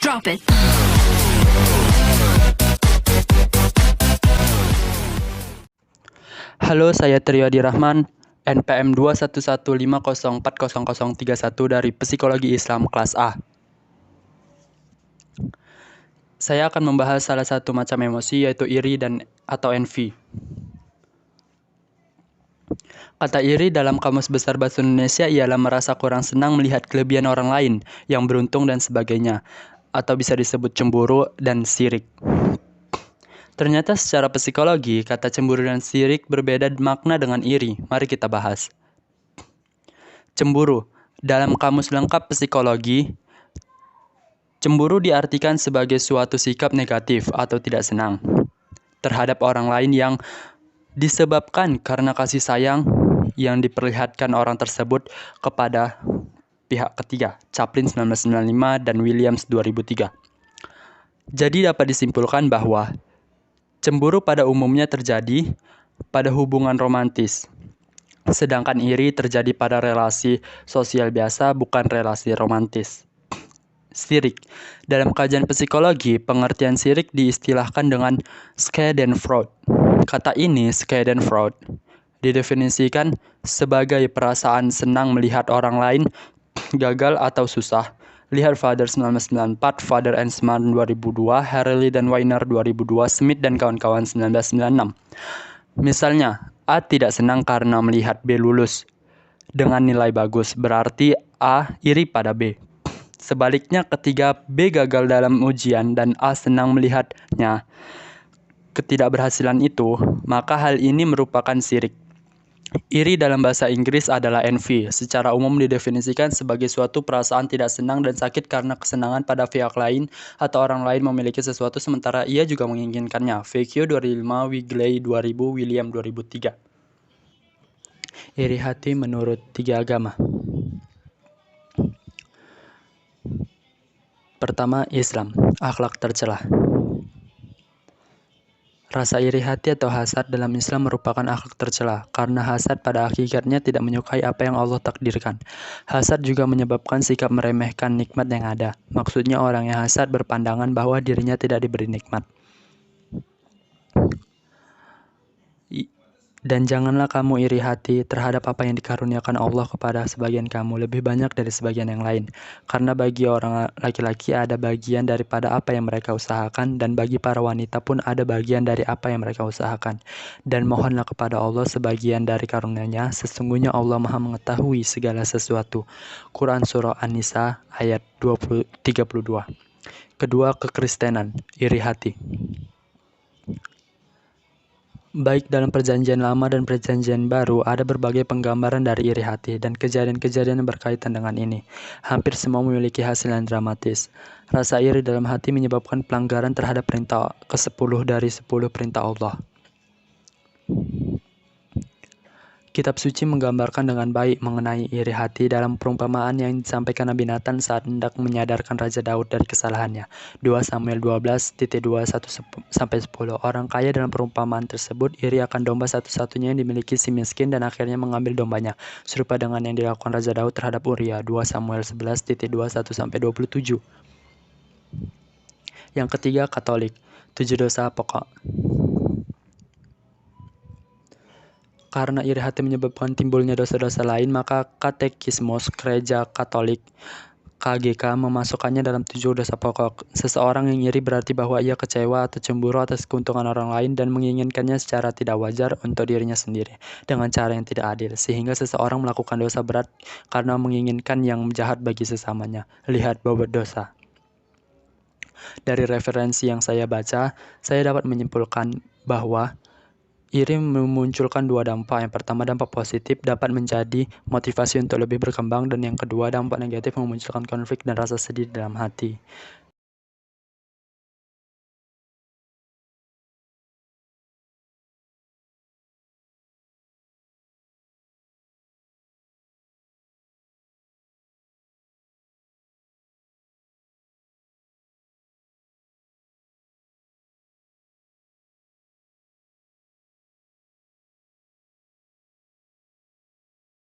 Drop it. Halo, saya Trio Adi Rahman, NPM 21150400031 dari Psikologi Islam kelas A. Saya akan membahas salah satu macam emosi, yaitu iri atau envy. Kata iri dalam Kamus Besar Bahasa Indonesia ialah merasa kurang senang melihat kelebihan orang lain yang beruntung dan sebagainya, atau bisa disebut cemburu dan sirik. Ternyata secara psikologi, kata cemburu dan sirik berbeda makna dengan iri. Mari kita bahas. Cemburu. Dalam Kamus Lengkap Psikologi, cemburu diartikan sebagai suatu sikap negatif atau tidak senang terhadap orang lain yang disebabkan karena kasih sayang yang diperlihatkan orang tersebut kepada pihak ketiga. Chaplin 1995 dan Williams 2003. Jadi dapat disimpulkan bahwa cemburu pada umumnya terjadi pada hubungan romantis, sedangkan iri terjadi pada relasi sosial biasa, bukan relasi romantis. Sirik. Dalam kajian psikologi, pengertian sirik diistilahkan dengan Schadenfreude. Kata ini, Schadenfreude, didefinisikan sebagai perasaan senang melihat orang lain gagal atau susah. Lihat Father 1994, Father and Smart 2002, Harley dan Weiner 2002, Smith dan kawan-kawan 1996. Misalnya, A tidak senang karena melihat B lulus dengan nilai bagus, berarti A iri pada B. Sebaliknya, ketika B gagal dalam ujian dan A senang melihatnya ketidakberhasilan itu, maka hal ini merupakan sirik. Iri dalam bahasa Inggris adalah envy. Secara umum didefinisikan sebagai suatu perasaan tidak senang dan sakit karena kesenangan pada pihak lain atau orang lain memiliki sesuatu sementara ia juga menginginkannya. Vecchio 2005, Wigley 2000, William 2003. Iri hati menurut 3 agama. Pertama, Islam, akhlak tercela. Rasa iri hati atau hasad dalam Islam merupakan akhlak tercela, karena hasad pada hakikatnya tidak menyukai apa yang Allah takdirkan. Hasad juga menyebabkan sikap meremehkan nikmat yang ada. Maksudnya orang yang hasad berpandangan bahwa dirinya tidak diberi nikmat. Dan janganlah kamu iri hati terhadap apa yang dikaruniakan Allah kepada sebagian kamu lebih banyak dari sebagian yang lain. Karena bagi orang laki-laki ada bagian daripada apa yang mereka usahakan, dan bagi para wanita pun ada bagian dari apa yang mereka usahakan. Dan mohonlah kepada Allah sebagian dari karunia-Nya, sesungguhnya Allah Maha mengetahui segala sesuatu. Quran Surah An-Nisa ayat 32. Kedua, kekristenan, iri hati. Baik dalam perjanjian lama dan perjanjian baru, ada berbagai penggambaran dari iri hati dan kejadian-kejadian yang berkaitan dengan ini. Hampir semua memiliki hasil yang dramatis. Rasa iri dalam hati menyebabkan pelanggaran terhadap perintah ke-10 dari 10 perintah Allah. Kitab suci menggambarkan dengan baik mengenai iri hati dalam perumpamaan yang disampaikan Nabi Nathan saat hendak menyadarkan Raja Daud dari kesalahannya. 2 Samuel 12:21-10. Orang kaya dalam perumpamaan tersebut iri akan domba satu-satunya yang dimiliki si miskin dan akhirnya mengambil dombanya. Serupa dengan yang dilakukan Raja Daud terhadap Uria. 2 Samuel 11:21-27. Yang ketiga, Katolik. 7 dosa pokok. Karena iri hati menyebabkan timbulnya dosa-dosa lain, maka Katekismus Gereja Katolik KGK memasukkannya dalam 7 dosa pokok. Seseorang yang iri berarti bahwa ia kecewa atau cemburu atas keuntungan orang lain dan menginginkannya secara tidak wajar untuk dirinya sendiri dengan cara yang tidak adil, sehingga seseorang melakukan dosa berat karena menginginkan yang jahat bagi sesamanya. Lihat bobot dosa. Dari referensi yang saya baca, saya dapat menyimpulkan bahwa iri memunculkan 2 dampak. Yang pertama, dampak positif dapat menjadi motivasi untuk lebih berkembang, dan yang kedua, dampak negatif memunculkan konflik dan rasa sedih dalam hati.